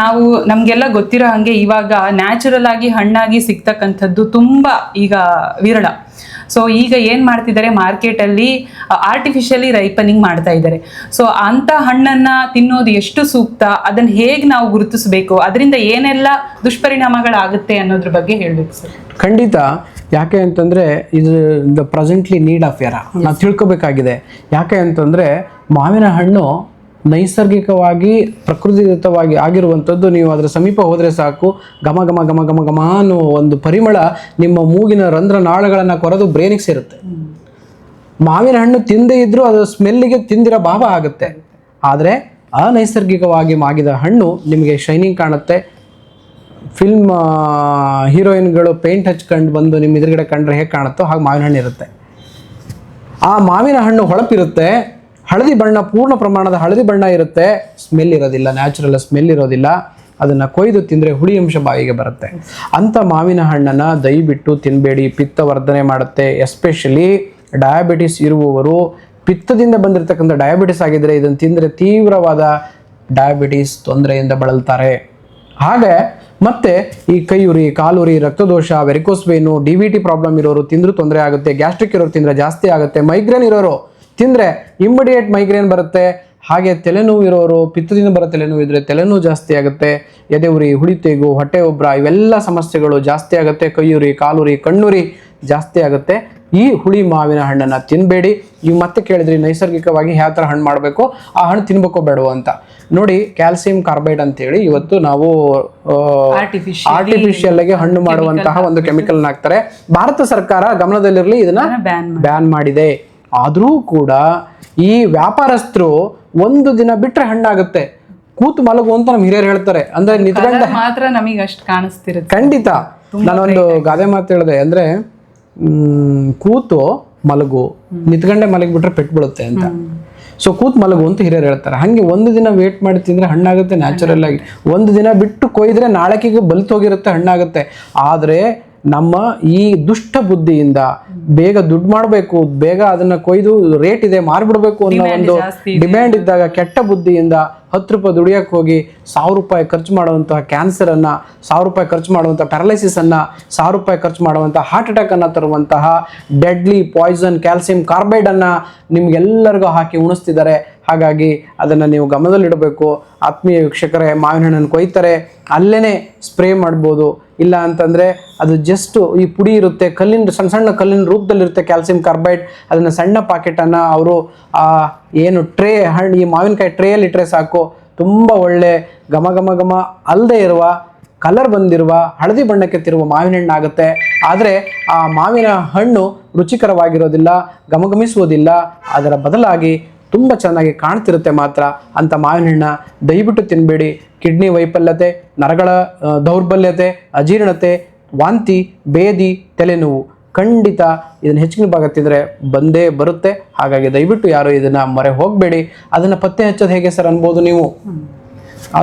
ನಾವು ನಮ್ಗೆಲ್ಲ ಗೊತ್ತಿರೋ ಹಂಗೆ ಇವಾಗ ನ್ಯಾಚುರಲ್ ಆಗಿ ಹಣ್ಣಾಗಿ ಸಿಗ್ತಕ್ಕಂಥದ್ದು ತುಂಬಾ ಈಗ ವಿರಳ. ಸೊ ಈಗ ಏನ್ ಮಾಡ್ತಿದ್ದಾರೆ, ಮಾರ್ಕೆಟ್ ಅಲ್ಲಿ ಆರ್ಟಿಫಿಷಿಯಲಿ ರೈಪನಿಂಗ್ ಮಾಡ್ತಾ ಇದ್ದಾರೆ. ಸೊ ಅಂತ ಹಣ್ಣನ್ನ ತಿನ್ನೋದು ಎಷ್ಟು ಸೂಕ್ತ, ಅದನ್ನ ಹೇಗ್ ನಾವು ಗುರುತಿಸಬೇಕು, ಅದರಿಂದ ಏನೆಲ್ಲ ದುಷ್ಪರಿಣಾಮಗಳಾಗುತ್ತೆ ಅನ್ನೋದ್ರ ಬಗ್ಗೆ ಹೇಳ್ಬೇಕು ಸರ್. ಖಂಡಿತ. ಯಾಕೆ ಅಂತಂದ್ರೆ ಇದು ಪ್ರೆಸೆಂಟ್ಲಿ ನೀಡ್ ಆಫ್ ಎರಾ ನಾವು ತಿಳ್ಕೊಬೇಕಾಗಿದೆ. ಯಾಕೆ ಅಂತಂದ್ರೆ ಮಾವಿನ ಹಣ್ಣು ನೈಸರ್ಗಿಕವಾಗಿ ಪ್ರಕೃತಿದತ್ತವಾಗಿ ಆಗಿರುವಂಥದ್ದು. ನೀವು ಅದರ ಸಮೀಪ ಹೋದರೆ ಸಾಕು, ಘಮ ಘಮ ಘಮ ಘಮ ಘಮ ಅನ್ನೋ ಒಂದು ಪರಿಮಳ ನಿಮ್ಮ ಮೂಗಿನ ರಂಧ್ರ ನಾಳಗಳನ್ನು ಕೊರೆದು ಬ್ರೇನಿಗೆ ಸೇರುತ್ತೆ. ಮಾವಿನ ಹಣ್ಣು ತಿಂದೇ ಇದ್ರೂ ಅದರ ಸ್ಮೆಲ್ಲಿಗೆ ತಿಂದಿರೋ ಭಾವ ಆಗುತ್ತೆ. ಆದರೆ ಅನೈಸರ್ಗಿಕವಾಗಿ ಮಾಗಿದ ಹಣ್ಣು ನಿಮಗೆ ಶೈನಿಂಗ್ ಕಾಣುತ್ತೆ. ಫಿಲ್ಮ್ ಹೀರೋಯಿನ್ಗಳು ಪೇಂಟ್ ಹಚ್ಕೊಂಡು ಬಂದು ನಿಮ್ಮ ಎದುರುಗಡೆ ಕಂಡ್ರೆ ಹೇಗೆ ಕಾಣುತ್ತೋ ಹಾಗೆ ಮಾವಿನ ಹಣ್ಣು ಇರುತ್ತೆ. ಆ ಮಾವಿನ ಹಣ್ಣು ಹೊಳಪಿರುತ್ತೆ, ಹಳದಿ ಬಣ್ಣ, ಪೂರ್ಣ ಪ್ರಮಾಣದ ಹಳದಿ ಬಣ್ಣ ಇರುತ್ತೆ, ಸ್ಮೆಲ್ ಇರೋದಿಲ್ಲ, ನ್ಯಾಚುರಲ್ ಸ್ಮೆಲ್ ಇರೋದಿಲ್ಲ. ಅದನ್ನು ಕೊಯ್ದು ತಿಂದರೆ ಹುಳಿ ಅಂಶ ಬಾಯಿಗೆ ಬರುತ್ತೆ. ಅಂಥ ಮಾವಿನ ಹಣ್ಣನ್ನು ದಯವಿಟ್ಟು ತಿನ್ನಬೇಡಿ, ಪಿತ್ತವರ್ಧನೆ ಮಾಡುತ್ತೆ. ಎಸ್ಪೆಷಲಿ ಡಯಾಬಿಟಿಸ್ ಇರುವವರು, ಪಿತ್ತದಿಂದ ಬಂದಿರತಕ್ಕಂಥ ಡಯಾಬಿಟಿಸ್ ಆಗಿದ್ದರೆ ಇದನ್ನು ತಿಂದರೆ ತೀವ್ರವಾದ ಡಯಾಬಿಟಿಸ್ ತೊಂದರೆಯಿಂದ ಬಳಲ್ತಾರೆ. ಹಾಗೆ ಮತ್ತೆ ಈ ಕೈ ಉರಿ, ಕಾಲುರಿ, ರಕ್ತದೋಷ, ವೆರಿಕೋಸ್ ವೇನು, DVT ಪ್ರಾಬ್ಲಮ್ ಇರೋರು ತಿಂದರೂ ತೊಂದರೆ ಆಗುತ್ತೆ. ಗ್ಯಾಸ್ಟ್ರಿಕ್ ಇರೋರು ತಿಂದರೆ ಜಾಸ್ತಿ ಆಗುತ್ತೆ. ಮೈಗ್ರೇನ್ ಇರೋರು ತಿಂದರೆ ಇಮ್ಮಿಡಿಯೇಟ್ ಮೈಗ್ರೇನ್ ಬರುತ್ತೆ. ಹಾಗೆ ತಲೆನೋವು ಇರೋರು, ಪಿತ್ತದಿಂದ ಬರೋ ತಲೆನೋವು ಇದ್ದರೆ ತಲೆನೋವು ಜಾಸ್ತಿ ಆಗುತ್ತೆ. ಎದೆ ಉರಿ, ಹುಳಿತೇಗು, ಹೊಟ್ಟೆ ಉಬ್ರ ಇವೆಲ್ಲ ಸಮಸ್ಯೆಗಳು ಜಾಸ್ತಿ ಆಗುತ್ತೆ. ಕೈಯುರಿ, ಕಾಲುರಿ, ಕಣ್ಣುರಿ ಜಾಸ್ತಿ ಆಗುತ್ತೆ. ಈ ಹುಳಿ ಮಾವಿನ ಹಣ್ಣನ್ನು ತಿನ್ನಬೇಡಿ. ನೀವು ಮತ್ತೆ ಕೇಳಿದ್ರಿ ನೈಸರ್ಗಿಕವಾಗಿ ಯಾವ ಥರ ಹಣ್ಣು ಮಾಡಬೇಕು, ಆ ಹಣ್ಣು ತಿನ್ಬೇಕೋ ಬೇಡವೋ ಅಂತ. ನೋಡಿ, ಕ್ಯಾಲ್ಸಿಯಂ ಕಾರ್ಬೈಡ್ ಅಂತೇಳಿ ಇವತ್ತು ನಾವು ಆರ್ಟಿಫಿಷಿಯಲ್ ಆಗಿ ಹಣ್ಣು ಮಾಡುವಂತಹ ಒಂದು ಕೆಮಿಕಲ್ ಹಾಕ್ತಾರೆ. ಭಾರತ ಸರ್ಕಾರ ಗಮನದಲ್ಲಿರಲಿ, ಇದನ್ನ ಬ್ಯಾನ್ ಮಾಡಿದೆ. ಆದರೂ ಕೂಡ ಈ ವ್ಯಾಪಾರಸ್ಥರು ಒಂದು ದಿನ ಬಿಟ್ರೆ ಹಣ್ಣಾಗುತ್ತೆ, ಕೂತು ಮಲಗು ಅಂತ ನಮ್ಮ ಹಿರಿಯರು ಹೇಳ್ತಾರೆ. ಅಂದ್ರೆ ನಿಂತ್ಕೊಂಡ ಮಾತ್ರ ನಮಗೆ ಅಷ್ಟು ಕಾಣಿಸ್ತಿರುತ್ತೆ. ಖಂಡಿತ. ನಾನೊಂದು ಗಾದೆ ಮಾತು ಹೇಳಿದೆ, ಅಂದ್ರೆ ಕೂತು ಮಲಗು, ನಿಂತ್ಕೊಂಡೆ ಮಲಗಿಬಿಟ್ರೆ ಪೆಟ್ಟು ಬೀಳುತ್ತೆ ಅಂತ. ಸೊ ಕೂತ್ ಮಲಗು ಅಂತ ಹಿರಿಯರು ಹೇಳ್ತಾರೆ. ಹಾಗೆ ಒಂದು ದಿನ ವೇಟ್ ಮಾಡಿ ತಿಂದ್ರೆ ಹಣ್ಣಾಗುತ್ತೆ ನ್ಯಾಚುರಲ್ ಆಗಿ. ಒಂದು ದಿನ ಬಿಟ್ಟು ಕೊಯ್ದ್ರೆ ನಾಳೆಕಿಗೆ ಬಲ್ತೋಗಿರುತ್ತೆ, ಹಣ್ಣಾಗುತ್ತೆ. ಆದರೆ ನಮ್ಮ ಈ ದುಷ್ಟ ಬುದ್ಧಿಯಿಂದ ಬೇಗ ದುಡ್ಡು ಮಾಡಬೇಕು, ಬೇಗ ಅದನ್ನ ಕೊಯ್ದು ರೇಟ್ ಇದೆ ಮಾರ್ಬಿಡ್ಬೇಕು ಅನ್ನೋ ಒಂದು ಡಿಮ್ಯಾಂಡ್ ಇದ್ದಾಗ, ಕೆಟ್ಟ ಬುದ್ಧಿಯಿಂದ 10 ರೂಪಾಯಿ ದುಡಿಯಕ್ಕೆ ಹೋಗಿ 1000 ರೂಪಾಯಿ ಖರ್ಚು ಮಾಡುವಂತಹ ಕ್ಯಾನ್ಸರ್ ಅನ್ನ, 1000 ರೂಪಾಯಿ ಖರ್ಚು ಮಾಡುವಂತಹ ಪ್ಯಾರಲೈಸಿಸ್ ಅನ್ನ, 1000 ರೂಪಾಯಿ ಖರ್ಚು ಮಾಡುವಂತಹ ಹಾರ್ಟ್ ಅಟ್ಯಾಕ್ ಅನ್ನ ತರುವಂತಹ ಡೆಡ್ಲಿ ಪಾಯ್ಸನ್ ಕ್ಯಾಲ್ಸಿಯಂ ಕಾರ್ಬೈಡ್ ಅನ್ನ ನಿಮ್ಗೆಲ್ಲರಿಗೂ ಹಾಕಿ ಉಣಿಸ್ತಿದ್ದಾರೆ. ಹಾಗಾಗಿ ಅದನ್ನು ನೀವು ಗಮನದಲ್ಲಿಡಬೇಕು. ಆತ್ಮೀಯ ವೀಕ್ಷಕರೇ, ಮಾವಿನ ಹಣ್ಣನ್ನು ಕೊಯ್ತಾರೆ, ಅಲ್ಲೇನೆ ಸ್ಪ್ರೇ ಮಾಡ್ಬೋದು. ಇಲ್ಲ ಅಂತಂದರೆ ಅದು ಜಸ್ಟ್ ಈ ಪುಡಿ ಇರುತ್ತೆ, ಕಲ್ಲಿನ ಸಣ್ಣ ಸಣ್ಣ ಕಲ್ಲಿನ ರೂಪದಲ್ಲಿರುತ್ತೆ ಕ್ಯಾಲ್ಸಿಯಂ ಕಾರ್ಬೈಡ್. ಅದನ್ನು ಸಣ್ಣ ಪಾಕೆಟನ್ನು ಅವರು ಏನು ಟ್ರೇ ಹಣ್ಣು, ಈ ಮಾವಿನಕಾಯಿ ಟ್ರೇಯಲ್ಲಿ ಇಟ್ಟರೆ ಸಾಕು, ತುಂಬ ಒಳ್ಳೆ ಘಮ ಘಮ ಘಮ ಅಲ್ಲದೆ ಇರುವ, ಕಲರ್ ಬಂದಿರುವ, ಹಳದಿ ಬಣ್ಣಕ್ಕೆ ತಿರುವ ಮಾವಿನ ಹಣ್ಣು ಆಗುತ್ತೆ. ಆದರೆ ಆ ಮಾವಿನ ಹಣ್ಣು ರುಚಿಕರವಾಗಿರೋದಿಲ್ಲ, ಘಮಘಮಿಸುವುದಿಲ್ಲ. ಅದರ ಬದಲಾಗಿ ತುಂಬ ಚೆನ್ನಾಗಿ ಕಾಣ್ತಿರುತ್ತೆ ಮಾತ್ರ. ಅಂಥ ಮಾವಿನ ಹಣ್ಣ ದಯವಿಟ್ಟು ತಿನ್ನಬೇಡಿ. ಕಿಡ್ನಿ ವೈಫಲ್ಯತೆ, ನರಗಳ ದೌರ್ಬಲ್ಯತೆ, ಅಜೀರ್ಣತೆ, ವಾಂತಿ, ಬೇದಿ, ತಲೆನೋವು ಖಂಡಿತ ಇದನ್ನು ಹೆಚ್ಚಿನ ಭಾಗ ತಿಂದರೆ ಬಂದೇ ಬರುತ್ತೆ. ಹಾಗಾಗಿ ದಯವಿಟ್ಟು ಯಾರು ಇದನ್ನು ಮೊರೆ ಹೋಗಬೇಡಿ. ಅದನ್ನು ಪತ್ತೆ ಹಚ್ಚೋದು ಹೇಗೆ ಸರ್ ಅನ್ಬೋದು ನೀವು,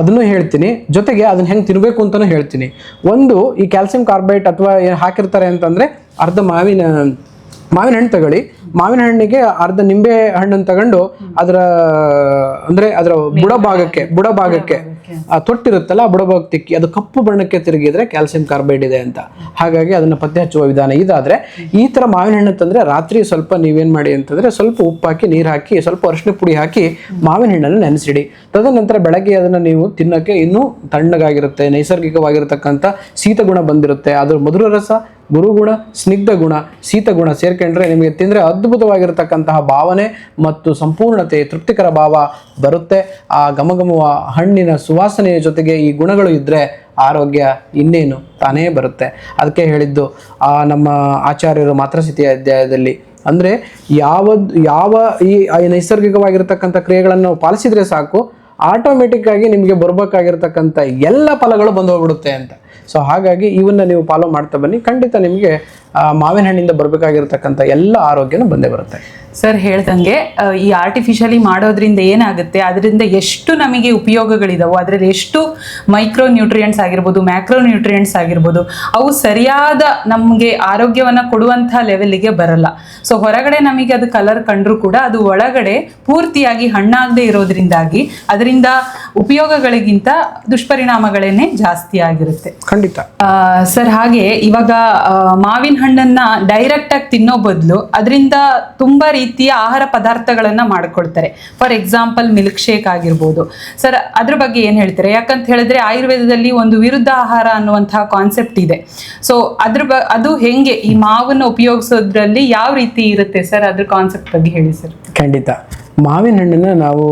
ಅದನ್ನು ಹೇಳ್ತೀನಿ. ಜೊತೆಗೆ ಅದನ್ನ ಹೆಂಗೆ ತಿನ್ನಬೇಕು ಅಂತಲೂ ಹೇಳ್ತೀನಿ. ಒಂದು, ಈ ಕ್ಯಾಲ್ಸಿಯಂ ಕಾರ್ಬೈಡ್ ಅಥವಾ ಏನು ಹಾಕಿರ್ತಾರೆ ಅಂತಂದರೆ, ಅರ್ಧ ಮಾವಿನ ಹಣ್ಣು ತಗೊಳ್ಳಿ. ಮಾವಿನ ಹಣ್ಣಿಗೆ ಅರ್ಧ ನಿಂಬೆ ಹಣ್ಣನ್ನು ತಗೊಂಡು ಅದರ ಬುಡಭಾಗಕ್ಕೆ ತೊಟ್ಟಿರುತ್ತಲ್ಲ, ಆ ಬುಡಭಾಗ ತಿಕ್ಕಿ ಅದು ಕಪ್ಪು ಬಣ್ಣಕ್ಕೆ ತಿರುಗಿದ್ರೆ ಕ್ಯಾಲ್ಸಿಯಂ ಕಾರ್ಬೈಡ್ ಇದೆ ಅಂತ. ಹಾಗಾಗಿ ಅದನ್ನು ಪತ್ತೆ ಹಚ್ಚುವ ವಿಧಾನ ಇದಾದರೆ, ಈ ಥರ ಮಾವಿನ ಹಣ್ಣು ತಂದರೆ ರಾತ್ರಿ ಸ್ವಲ್ಪ ನೀವೇನು ಮಾಡಿ ಅಂತಂದರೆ, ಸ್ವಲ್ಪ ಉಪ್ಪು ಹಾಕಿ, ನೀರು ಹಾಕಿ, ಸ್ವಲ್ಪ ಅರಿಶಿನ ಪುಡಿ ಹಾಕಿ ಮಾವಿನ ಹಣ್ಣನ್ನು ನೆನೆಸಿಡಿ. ತದನಂತರ ಬೆಳಗ್ಗೆ ಅದನ್ನು ನೀವು ತಿನ್ನೋಕ್ಕೆ ಇನ್ನೂ ತಣ್ಣಗಾಗಿರುತ್ತೆ, ನೈಸರ್ಗಿಕವಾಗಿರತಕ್ಕಂಥ ಶೀತಗುಣ ಬಂದಿರುತ್ತೆ. ಅದರ ಮಧುರ ರಸ, ಗುರುಗುಣ, ಸ್ನಿಗ್ಧ ಗುಣ, ಶೀತಗುಣ ಸೇರ್ಕೊಂಡ್ರೆ ನಿಮಗೆ ತಿಂದರೆ ಅದ್ಭುತವಾಗಿರತಕ್ಕಂತಹ ಭಾವನೆ ಮತ್ತು ಸಂಪೂರ್ಣತೆ, ತೃಪ್ತಿಕರ ಭಾವ ಬರುತ್ತೆ. ಆ ಘಮಘಮುವ ಹಣ್ಣಿನ ಸುವಾಸನೆಯ ಜೊತೆಗೆ ಈ ಗುಣಗಳು ಇದ್ದರೆ ಆರೋಗ್ಯ ಇನ್ನೇನು ತಾನೇ ಬರುತ್ತೆ. ಅದಕ್ಕೆ ಹೇಳಿದ್ದು ನಮ್ಮ ಆಚಾರ್ಯರು ಮಾತೃಸ್ಥಿತಿಯ ಅಧ್ಯಾಯದಲ್ಲಿ, ಅಂದರೆ ಯಾವ ಈ ನೈಸರ್ಗಿಕವಾಗಿರತಕ್ಕಂಥ ಕ್ರಿಯೆಗಳನ್ನು ಪಾಲಿಸಿದರೆ ಸಾಕು, ಆಟೋಮೆಟಿಕ್ ಆಗಿ ನಿಮಗೆ ಬರಬೇಕಾಗಿರ್ತಕ್ಕಂಥ ಎಲ್ಲ ಫಲಗಳು ಬಂದು ಹೋಗ್ಬಿಡುತ್ತೆ ಅಂತ. ಸೊ ಹಾಗಾಗಿ ಇವನ್ನ ನೀವು ಫಾಲೋ ಮಾಡ್ತಾ ಬನ್ನಿ, ಖಂಡಿತ ನಿಮಗೆ ಮಾವಿನ ಹಣ್ಣಿಂದ ಬರಬೇಕಾಗಿರ್ತಕ್ಕಂಥ ಎಲ್ಲ ಆರೋಗ್ಯನೂ ಬಂದೇ ಬರುತ್ತೆ. ಸರ್ ಹೇಳ್ದಂಗೆ ಈ ಆರ್ಟಿಫಿಷಿಯಲಿ ಮಾಡೋದ್ರಿಂದ ಏನಾಗುತ್ತೆ, ಅದರಿಂದ ಎಷ್ಟು ನಮಗೆ ಉಪಯೋಗಗಳಿದಾವೋ, ಅದರಲ್ಲಿ ಎಷ್ಟು ಮೈಕ್ರೋ ನ್ಯೂಟ್ರಿಯೆಂಟ್ಸ್ ಆಗಿರ್ಬೋದು, ಮ್ಯಾಕ್ರೋ ನ್ಯೂಟ್ರಿಯೆಂಟ್ಸ್ ಆಗಿರ್ಬೋದು, ಅವು ಸರಿಯಾದ ನಮಗೆ ಆರೋಗ್ಯವನ್ನು ಕೊಡುವಂಥ ಲೆವೆಲ್ಗೆ ಬರಲ್ಲ. ಸೊ ಹೊರಗಡೆ ನಮಗೆ ಅದು ಕಲರ್ ಕಂಡ್ರೂ ಕೂಡ ಅದು ಒಳಗಡೆ ಪೂರ್ತಿಯಾಗಿ ಹಣ್ಣಾಗದೆ ಇರೋದ್ರಿಂದಾಗಿ ಅದರಿಂದ ಉಪಯೋಗಗಳಿಗಿಂತ ದುಷ್ಪರಿಣಾಮಗಳೇನೆ ಜಾಸ್ತಿ ಆಗಿರುತ್ತೆ. ಖಂಡಿತ ಸರ್, ಹಾಗೆ ಇವಾಗ ಮಾವಿನ ಹಣ್ಣನ್ನ ಡೈರೆಕ್ಟ್ ಆಗಿ ತಿನ್ನೋ ಬದಲು ಅದರಿಂದ ತುಂಬಾ ರೀತಿಯ ಆಹಾರ ಪದಾರ್ಥಗಳನ್ನ ಮಾಡ್ಕೊಳ್ತಾರೆ. ಫಾರ್ ಎಕ್ಸಾಂಪಲ್ ಮಿಲ್ಕ್ ಶೇಕ್ ಆಗಿರ್ಬೋದು. ಸರ್, ಅದ್ರ ಬಗ್ಗೆ ಏನ್ ಹೇಳ್ತಾರೆ? ಯಾಕಂತ ಹೇಳಿದ್ರೆ ಆಯುರ್ವೇದದಲ್ಲಿ ಒಂದು ವಿರುದ್ಧ ಆಹಾರ ಅನ್ನುವಂತಹ ಕಾನ್ಸೆಪ್ಟ್ ಇದೆ. ಸೊ ಅದು ಹೆಂಗೆ ಈ ಮಾವನ್ನ ಉಪಯೋಗಿಸೋದ್ರಲ್ಲಿ ಯಾವ ರೀತಿ ಇರುತ್ತೆ ಸರ್? ಅದ್ರ ಕಾನ್ಸೆಪ್ಟ್ ಬಗ್ಗೆ ಹೇಳಿ ಸರ್. ಖಂಡಿತ. ಮಾವಿನ ಹಣ್ಣನ್ನು ನಾವು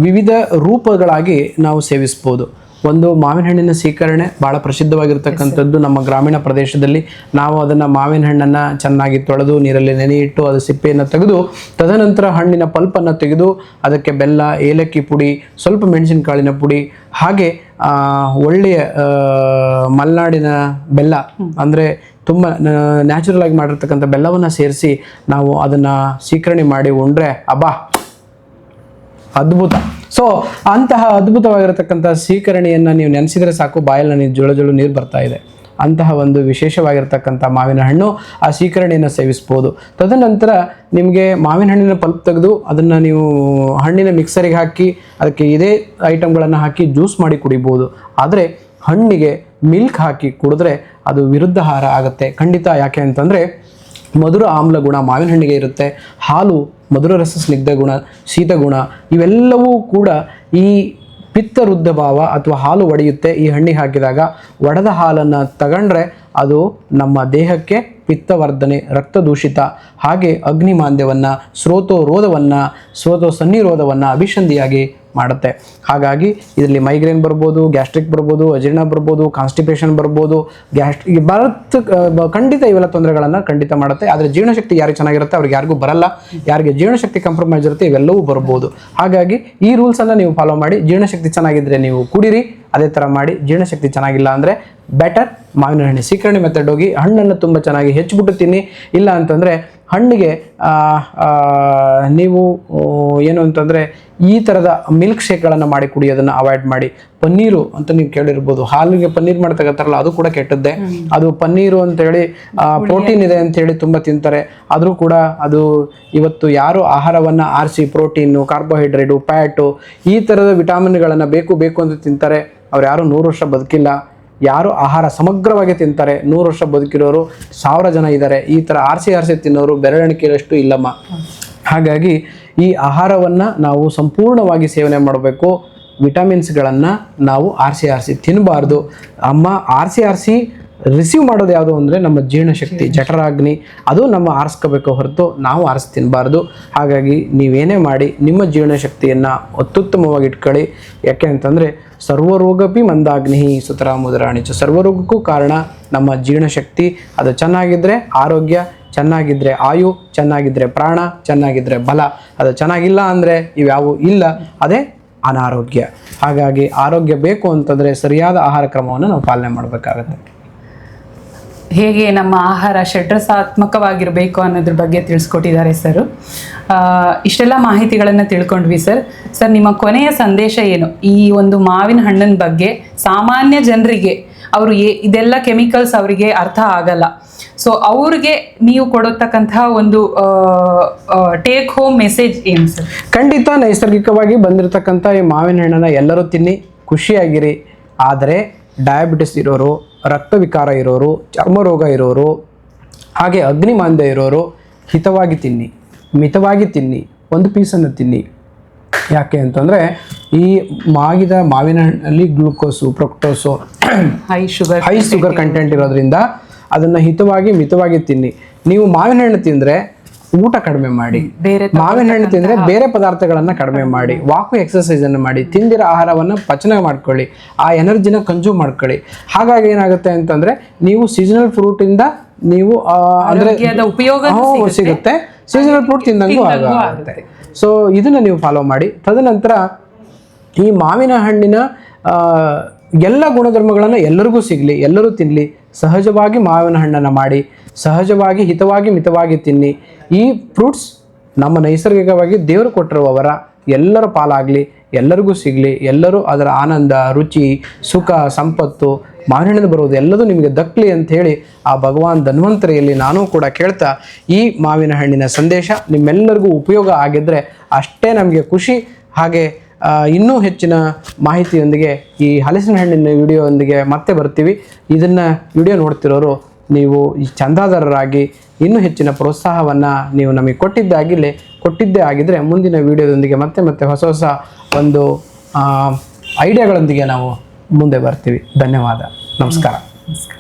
ವಿವಿಧ ರೂಪಗಳಾಗಿ ನಾವು ಸೇವಿಸ್ಬೋದು. ಒಂದು ಮಾವಿನ ಹಣ್ಣಿನ ಸ್ವೀಕರಣೆ ಭಾಳ ಪ್ರಸಿದ್ಧವಾಗಿರ್ತಕ್ಕಂಥದ್ದು ನಮ್ಮ ಗ್ರಾಮೀಣ ಪ್ರದೇಶದಲ್ಲಿ. ನಾವು ಅದನ್ನು ಮಾವಿನ ಹಣ್ಣನ್ನು ಚೆನ್ನಾಗಿ ತೊಳೆದು ನೀರಲ್ಲಿ ನೆನೆಯಿಟ್ಟು ಅದು ಸಿಪ್ಪೆಯನ್ನು ತೆಗೆದು ತದನಂತರ ಹಣ್ಣಿನ ಪಲ್ಪನ್ನು ತೆಗೆದು ಅದಕ್ಕೆ ಬೆಲ್ಲ, ಏಲಕ್ಕಿ ಪುಡಿ, ಸ್ವಲ್ಪ ಮೆಣಸಿನಕಾಳಿನ ಪುಡಿ, ಹಾಗೆ ಒಳ್ಳೆಯ ಮಲೆನಾಡಿನ ಬೆಲ್ಲ ಅಂದರೆ ತುಂಬ ನ್ಯಾಚುರಲ್ ಆಗಿ ಮಾಡಿರ್ತಕ್ಕಂಥ ಬೆಲ್ಲವನ್ನು ಸೇರಿಸಿ ನಾವು ಅದನ್ನು ಸ್ವೀಕರಣೆ ಮಾಡಿ ಉಂಡ್ರೆ ಅಬ್ಬಾ ಅದ್ಭುತ. ಸೊ ಅಂತಹ ಅದ್ಭುತವಾಗಿರತಕ್ಕಂಥ ಸ್ವೀಕರಣೆಯನ್ನು ನೀವು ನೆನೆಸಿದರೆ ಸಾಕು, ಬಾಯಲ್ಲಿ ನನಗೆ ಜುಳು ಜುಳು ನೀರು ಬರ್ತಾ ಇದೆ. ಅಂತಹ ಒಂದು ವಿಶೇಷವಾಗಿರ್ತಕ್ಕಂಥ ಮಾವಿನ ಹಣ್ಣು, ಆ ಸ್ವೀಕರಣೆಯನ್ನು ಸೇವಿಸ್ಬೋದು. ತದನಂತರ ನಿಮಗೆ ಮಾವಿನ ಹಣ್ಣಿನ ಪಲ್ಪ್ ತೆಗೆದು ಅದನ್ನು ನೀವು ಹಣ್ಣಿನ ಮಿಕ್ಸರಿಗೆ ಹಾಕಿ ಅದಕ್ಕೆ ಇದೇ ಐಟಮ್ಗಳನ್ನು ಹಾಕಿ ಜ್ಯೂಸ್ ಮಾಡಿ ಕುಡಿಬೋದು. ಆದರೆ ಹಣ್ಣಿಗೆ ಮಿಲ್ಕ್ ಹಾಕಿ ಕುಡಿದ್ರೆ ಅದು ವಿರುದ್ಧ ಆಹಾರ ಆಗುತ್ತೆ ಖಂಡಿತ. ಯಾಕೆ ಅಂತಂದರೆ ಮಧುರ ಆಮ್ಲ ಗುಣ ಮಾವಿನ ಹಣ್ಣಿಗೆ ಇರುತ್ತೆ. ಹಾಲು ಮಧುರ ರಸ ಸ್ನಿಗ್ಧ ಗುಣ, ಶೀತ ಗುಣ, ಇವೆಲ್ಲವೂ ಕೂಡ ಈ ಪಿತ್ತವೃದ್ಧ ಭಾವ ಅಥವಾ ಹಾಲು ಒಡೆಯುತ್ತೆ. ಈ ಹಣ್ಣಿಗೆ ಹಾಕಿದಾಗ ಒಡೆದ ಹಾಲನ್ನು ತಗೊಂಡ್ರೆ ಅದು ನಮ್ಮ ದೇಹಕ್ಕೆ ಪಿತ್ತವರ್ಧನೆ, ರಕ್ತ ದೂಷಿತ, ಹಾಗೆ ಅಗ್ನಿಮಾಂದ್ಯವನ್ನು, ಸ್ರೋತ ಸನ್ನಿರೋಧವನ್ನು ಅಭಿಸಂಧಿಯಾಗಿ ಮಾಡುತ್ತೆ. ಹಾಗಾಗಿ ಇದರಲ್ಲಿ ಮೈಗ್ರೇನ್ ಬರ್ಬೋದು, ಗ್ಯಾಸ್ಟ್ರಿಕ್ ಬರ್ಬೋದು, ಅಜೀರ್ಣ ಬರ್ಬೋದು, ಕಾನ್ಸ್ಟಿಪೇಷನ್ ಬರ್ಬೋದು, ಖಂಡಿತ ಇವೆಲ್ಲ ತೊಂದರೆಗಳನ್ನು ಖಂಡಿತ ಮಾಡುತ್ತೆ. ಆದರೆ ಜೀರ್ಣಶಕ್ತಿ ಯಾರಿಗೆ ಚೆನ್ನಾಗಿರುತ್ತೆ ಅವ್ರಿಗೆ ಯಾರಿಗೂ ಬರಲ್ಲ. ಯಾರಿಗೆ ಜೀರ್ಣಶಕ್ತಿ ಕಾಂಪ್ರಮೈಸ್ ಇರುತ್ತೆ ಇವೆಲ್ಲವೂ ಬರ್ಬೋದು. ಹಾಗಾಗಿ ಈ ರೂಲ್ಸನ್ನು ನೀವು ಫಾಲೋ ಮಾಡಿ. ಜೀರ್ಣಶಕ್ತಿ ಚೆನ್ನಾಗಿದ್ದರೆ ನೀವು ಕುಡಿರಿ, ಅದೇ ಥರ ಮಾಡಿ. ಜೀರ್ಣಶಕ್ತಿ ಚೆನ್ನಾಗಿಲ್ಲ ಅಂದರೆ ಬೆಟರ್ ಮಾವಿನ ಹಣ್ಣು ಸ್ವೀಕರಣೆ ಮೆಥಡ್ ಹೋಗಿ ಹಣ್ಣನ್ನು ತುಂಬ ಚೆನ್ನಾಗಿ ಹೆಚ್ಚಿಬಿಟ್ಟು ತಿನ್ನಿ. ಇಲ್ಲ ಅಂತಂದರೆ ಹಣ್ಣಿಗೆ ನೀವು ಏನು ಅಂತಂದರೆ ಈ ಥರದ ಮಿಲ್ಕ್ ಶೇಕ್ಗಳನ್ನು ಮಾಡಿ ಕುಡಿಯೋದನ್ನು ಅವಾಯ್ಡ್ ಮಾಡಿ. ಪನ್ನೀರು ಅಂತ ನೀವು ಕೇಳಿರ್ಬೋದು, ಹಾಲಿಗೆ ಪನ್ನೀರ್ ಮಾಡಿ ತಗೋತಾರಲ್ಲ ಅದು ಕೂಡ ಕೆಟ್ಟದ್ದೇ. ಅದು ಪನ್ನೀರು ಅಂತೇಳಿ ಪ್ರೋಟೀನ್ ಇದೆ ಅಂತೇಳಿ ತುಂಬ ತಿಂತಾರೆ. ಆದರೂ ಕೂಡ ಅದು ಇವತ್ತು ಯಾರು ಆಹಾರವನ್ನು ಆರಿಸಿ ಪ್ರೋಟೀನು, ಕಾರ್ಬೋಹೈಡ್ರೇಟು, ಫ್ಯಾಟು ಈ ಥರದ ವಿಟಾಮಿನ್ಗಳನ್ನು ಬೇಕು ಅಂತ ತಿಂತಾರೆ ಅವ್ರು ಯಾರು 100 ವರ್ಷ ಬದುಕಿಲ್ಲ. ಯಾರು ಆಹಾರ ಸಮಗ್ರವಾಗಿ ತಿಂತಾರೆ 100 ವರ್ಷ ಬದುಕಿರೋರು 1000 ಜನ ಇದ್ದಾರೆ. ಈ ಥರ ಆರಿಸಿ ತಿನ್ನೋರು ಬೆರಳೆಣಿಕೆಯಷ್ಟು ಇಲ್ಲಮ್ಮ. ಹಾಗಾಗಿ ಈ ಆಹಾರವನ್ನು ನಾವು ಸಂಪೂರ್ಣವಾಗಿ ಸೇವನೆ ಮಾಡಬೇಕು. ವಿಟಮಿನ್ಸ್ಗಳನ್ನು ನಾವು ಆರಿಸಿ ತಿನ್ನಬಾರ್ದು. ಆರಿಸಿ ರಿಸೀವ್ ಮಾಡೋದು ಯಾವುದು ಅಂದರೆ ನಮ್ಮ ಜೀರ್ಣಶಕ್ತಿ, ಜಠರಾಗ್ನಿ, ಅದು ನಮ್ಮ ಆರಿಸ್ಕೋಬೇಕು ಹೊರತು ನಾವು ಆರಿಸಿ ತಿನ್ನಬಾರ್ದು. ಹಾಗಾಗಿ ನೀವೇನೇ ಮಾಡಿ ನಿಮ್ಮ ಜೀರ್ಣಶಕ್ತಿಯನ್ನು ಅತ್ಯುತ್ತಮವಾಗಿ ಇಟ್ಕೊಳ್ಳಿ. ಯಾಕೆ ಅಂತಂದರೆ ಸರ್ವರೋಗಪಿ ಮಂದಾಗ್ನಿ ಸುತರಾಮುದರಾಣಿ. ಸರ್ವರೋಗಕ್ಕೂ ಕಾರಣ ನಮ್ಮ ಜೀರ್ಣಶಕ್ತಿ. ಅದು ಚೆನ್ನಾಗಿದ್ದರೆ ಆರೋಗ್ಯ, ಚೆನ್ನಾಗಿದ್ದರೆ ಆಯು, ಚೆನ್ನಾಗಿದ್ದರೆ ಪ್ರಾಣ, ಚೆನ್ನಾಗಿದ್ದರೆ ಬಲ. ಅದು ಚೆನ್ನಾಗಿಲ್ಲ ಅಂದರೆ ಇವ್ಯಾವು ಇಲ್ಲ, ಅದೇ ಅನಾರೋಗ್ಯ. ಹಾಗಾಗಿ ಆರೋಗ್ಯ ಬೇಕು ಅಂತಂದರೆ ಸರಿಯಾದ ಆಹಾರ ಕ್ರಮವನ್ನು ನಾವು ಪಾಲನೆ ಮಾಡಬೇಕಾಗತ್ತೆ. ಹೇಗೆ ನಮ್ಮ ಆಹಾರ ಷಡ್ರಸಾತ್ಮಕವಾಗಿರಬೇಕು ಅನ್ನೋದ್ರ ಬಗ್ಗೆ ತಿಳಿಸ್ಕೊಟ್ಟಿದ್ದಾರೆ ಸರ್. ಇಷ್ಟೆಲ್ಲ ಮಾಹಿತಿಗಳನ್ನು ತಿಳ್ಕೊಂಡ್ವಿ ಸರ್. ನಿಮ್ಮ ಕೊನೆಯ ಸಂದೇಶ ಏನು ಈ ಒಂದು ಮಾವಿನ ಹಣ್ಣಿನ ಬಗ್ಗೆ? ಸಾಮಾನ್ಯ ಜನರಿಗೆ ಅವರು ಇದೆಲ್ಲ ಕೆಮಿಕಲ್ಸ್ ಅವರಿಗೆ ಅರ್ಥ ಆಗಲ್ಲ. ಸೊ ಅವ್ರಿಗೆ ನೀವು ಕೊಡತಕ್ಕಂತಹ ಒಂದು ಟೇಕ್ ಹೋಮ್ ಮೆಸೇಜ್ ಏನು ಸರ್? ಖಂಡಿತ ನೈಸರ್ಗಿಕವಾಗಿ ಬಂದಿರತಕ್ಕಂಥ ಈ ಮಾವಿನ ಹಣ್ಣನ್ನು ಎಲ್ಲರೂ ತಿನ್ನಿ, ಖುಷಿಯಾಗಿರಿ. ಆದರೆ ಡಯಾಬಿಟಿಸ್ ಇರೋರು, ರಕ್ತ ವಿಕಾರ ಇರೋರು, ಚರ್ಮ ರೋಗ ಇರೋರು, ಹಾಗೆ ಅಗ್ನಿಮಾಂದ್ಯ ಇರೋರು ಹಿತವಾಗಿ ತಿನ್ನಿ, ಮಿತವಾಗಿ ತಿನ್ನಿ, ಒಂದು ಪೀಸನ್ನು ತಿನ್ನಿ. ಯಾಕೆ ಅಂತಂದರೆ ಈ ಮಾಗಿದ ಮಾವಿನ ಹಣ್ಣಲ್ಲಿ ಗ್ಲೂಕೋಸು, ಫ್ರಕ್ಟೋಸು, ಹೈ ಶುಗರ್ ಕಂಟೆಂಟ್ ಇರೋದ್ರಿಂದ ಅದನ್ನು ಹಿತವಾಗಿ ಮಿತವಾಗಿ ತಿನ್ನಿ. ನೀವು ಮಾವಿನ ಹಣ್ಣು ತಿಂದರೆ ಊಟ ಕಡಿಮೆ ಮಾಡಿ, ಮಾವಿನ ಹಣ್ಣು ತಿಂದರೆ ಬೇರೆ ಪದಾರ್ಥಗಳನ್ನು ಕಡಿಮೆ ಮಾಡಿ, ಎಕ್ಸರ್ಸೈಸನ್ನು ಮಾಡಿ, ತಿಂದಿರೋ ಆಹಾರವನ್ನು ಪಚನ ಮಾಡ್ಕೊಳ್ಳಿ, ಆ ಎನರ್ಜಿನ ಕನ್ಸ್ಯೂಮ್ ಮಾಡ್ಕೊಳ್ಳಿ. ಹಾಗಾಗಿ ಏನಾಗುತ್ತೆ ಅಂತಂದರೆ ನೀವು ಸೀಸನಲ್ ಫ್ರೂಟಿಂದ ನೀವು ಅಂದರೆ ಉಪಯೋಗ ಸಿಗುತ್ತೆ, ಸೀಸನಲ್ ಫ್ರೂಟ್ ತಿಂದಂಗೂ ಆಗುತ್ತೆ. ಸೊ ಇದನ್ನು ನೀವು ಫಾಲೋ ಮಾಡಿ. ತದನಂತರ ಈ ಮಾವಿನ ಹಣ್ಣಿನ ಎಲ್ಲ ಗುಣಧರ್ಮಗಳನ್ನು ಎಲ್ಲರಿಗೂ ಸಿಗಲಿ, ಎಲ್ಲರೂ ತಿನ್ನಲಿ. ಸಹಜವಾಗಿ ಮಾವಿನ ಹಣ್ಣನ್ನು ಮಾಡಿ, ಸಹಜವಾಗಿ ಹಿತವಾಗಿ ಮಿತವಾಗಿ ತಿನ್ನಿ. ಈ ಫ್ರೂಟ್ಸ್ ನಮ್ಮ ನೈಸರ್ಗಿಕವಾಗಿ ದೇವರು ಕೊಟ್ಟಿರುವವರ ಎಲ್ಲರ ಪಾಲಾಗಲಿ, ಎಲ್ಲರಿಗೂ ಸಿಗಲಿ. ಎಲ್ಲರೂ ಅದರ ಆನಂದ, ರುಚಿ, ಸುಖ, ಸಂಪತ್ತು, ಮಾವಿನ ಹಣ್ಣಿಂದ ಬರುವುದು ಎಲ್ಲದೂ ನಿಮಗೆ ದಕ್ಕಲಿ ಅಂಥೇಳಿ ಆ ಭಗವಾನ್ ಧನ್ವಂತರಿಯಲ್ಲಿ ನಾನು ಕೂಡ ಕೇಳ್ತಾ ಈ ಮಾವಿನ ಹಣ್ಣಿನ ಸಂದೇಶ ನಿಮ್ಮೆಲ್ಲರಿಗೂ ಉಪಯೋಗ ಆಗಿದ್ದರೆ ಅಷ್ಟೇ ನಮಗೆ ಖುಷಿ. ಹಾಗೆ ಇನ್ನೂ ಹೆಚ್ಚಿನ ಮಾಹಿತಿಯೊಂದಿಗೆ ಈ ಹಲಸಿನ ಹಣ್ಣಿನ ವಿಡಿಯೋದೊಂದಿಗೆ ಮತ್ತೆ ಬರ್ತೀವಿ. ಇದನ್ನು ವಿಡಿಯೋ ನೋಡ್ತಿರೋರು ನೀವು ಈ ಚಂದಾದಾರರಾಗಿ ಇನ್ನೂ ಹೆಚ್ಚಿನ ಪ್ರೋತ್ಸಾಹವನ್ನು ನೀವು ನಮಗೆ ಕೊಟ್ಟಿದ್ದೇ ಆಗಿದ್ದರೆ ಮುಂದಿನ ವಿಡಿಯೋದೊಂದಿಗೆ ಮತ್ತೆ ಹೊಸ ಒಂದು ಐಡಿಯಾಗಳೊಂದಿಗೆ ನಾವು ಮುಂದೆ ಬರ್ತೀವಿ. ಧನ್ಯವಾದ. ನಮಸ್ಕಾರ.